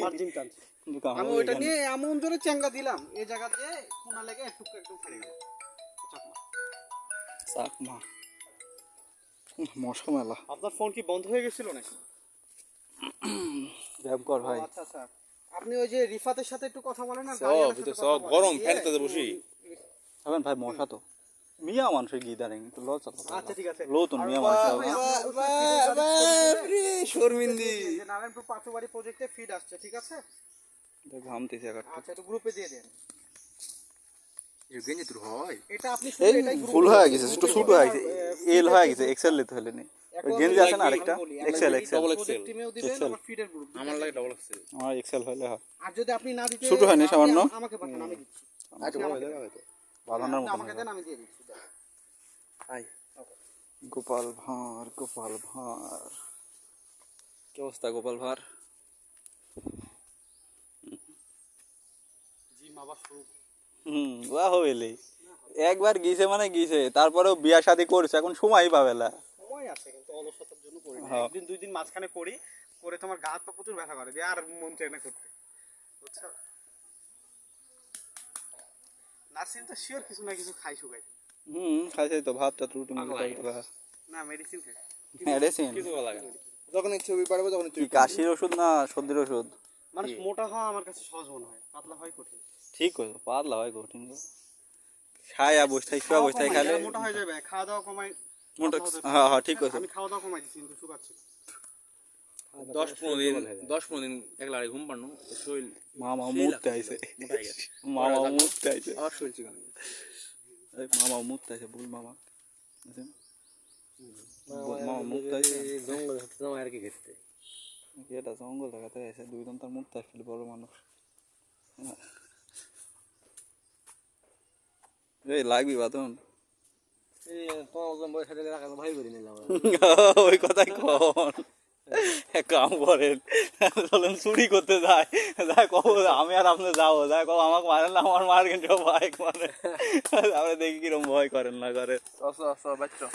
Margin টানছে। আমি ওইটা নিয়ে এমন জোরে চেঙ্গা দিলাম এই জায়গাতে কোনা লেগে একটু ফেলে গেল। চাকমা মশা মেলা। আপনার ফোন কি বন্ধ হয়ে গেছিল নাকি? ব্যবকর ভাই। আচ্ছা স্যার, আপনি ওই যে রিফাতের সাথে একটু কথা বলেন না। সব গরম ফ্যানটাতে বসি হবেন ভাই মশা তো মিয়া মানুষের গিদারিং একটু লজ্জা তো। আচ্ছা ঠিক আছে। লতুন মিয়া মানুষ শর্মিন্দি নারায়ণপুর পাথরবাড়ি প্রজেক্টে ফিড আসছে, ঠিক আছে? ঘামতেছে একটা। আচ্ছা একটু গ্রুপে দিয়ে দেন। গেঞ্জি তোর হয় এটা আপনি এই ফুল হয়ে গেছে, ছোট ছোট হয়ে গেছে, এল হয়ে গেছে, এক্সেল নিতে হলে নেই। গেঞ্জি আছে না আরেকটা এক্সেল ডাবল এক্সেল প্রজেক্ট টিমেও দিবেন, আবার ফিডের গ্রুপ। আমার লাগে ডাবল এক্সেল। আমার এক্সেল হলে হয়। আর যদি আপনি না দিতে ছোট হয়নি সামান্য? আমাকে পাঠান, আমি দিচ্ছি। আচ্ছা বড় হয়ে যাবে হয়তো বাঁধানোর মতো। আমাকে দেন, আমি দিয়ে দিচ্ছি। হাই গোপাল ভাঁড়, গোপাল ভাঁড়, কি অবস্থা গোপাল ভাঁড়? জি মাবা শুরু। ওয়া হইলে একবার গিয়েছে মানে গিয়েছে, তারপরেও বিয়া শাদী করছে, এখন সময়ই পাবে না। সময় আছে কিন্তু অলসতার জন্য করি না। হ্যাঁ। একদিন দুই দিন মাঝখানে করি, করে তোমার গা হাত পা প্রচুর ব্যথা করে দিয়ে আর মন চায় না করতে, বুঝছো? নার্সিং তো শিওর কিছু না কিছু খাই শুকাই। খাইছে তো ভাতটা রুটি মুটি না মেডিসিন খাই। মেডিসিন কিছু ভালো লাগে না যখন ছবি পারবো তখন কি কাশির ওষুধ না সর্দির ওষুধ? মানুষ মোটা হওয়া আমার কাছে সহজ মনে হয়, পাতলা হয় কঠিন। ঠিক হইলো, পাতলা হয় কঠিন গো। খায়া বসে শুয়া বসে খাইলে মোটা হয়ে যাবে, খাওয়া দাওয়া কমাই। মোটা। হ্যাঁ হ্যাঁ ঠিক আছে। আমি খাওয়া দাওয়া কমাই দিচ্ছি কিন্তু শুকাচ্ছি। 10-15 দিন একলা ঘুম পাড়নো শরীর মামা মুততে আইছে, মোটা হয়ে গেছে মামা মুততে আইছে, আবার শরীর চিকন এই মামা মুততে আইছে, বল মামা মামা মুততে আইছে। জঙ্গল জমা আর কি খেতে এটা জঙ্গল দেখাতে আইছে, দুইজন তার মুততে আসলে বড় মানুষ। এই লাগবি বাদন তোমার বয়স সাথে রাখা ভাই করি নিলাম ওই কথাই কন। এক কাম করেন, চলেন চুরি করতে যায়, যাই কব আমি আর আপনি যাবো, যাই কব আমাকে মারেন না, আমার মার কিন্তু বাইক মানে, আমরা দেখি কিরম ভয় করেন না করে। বাচ্চা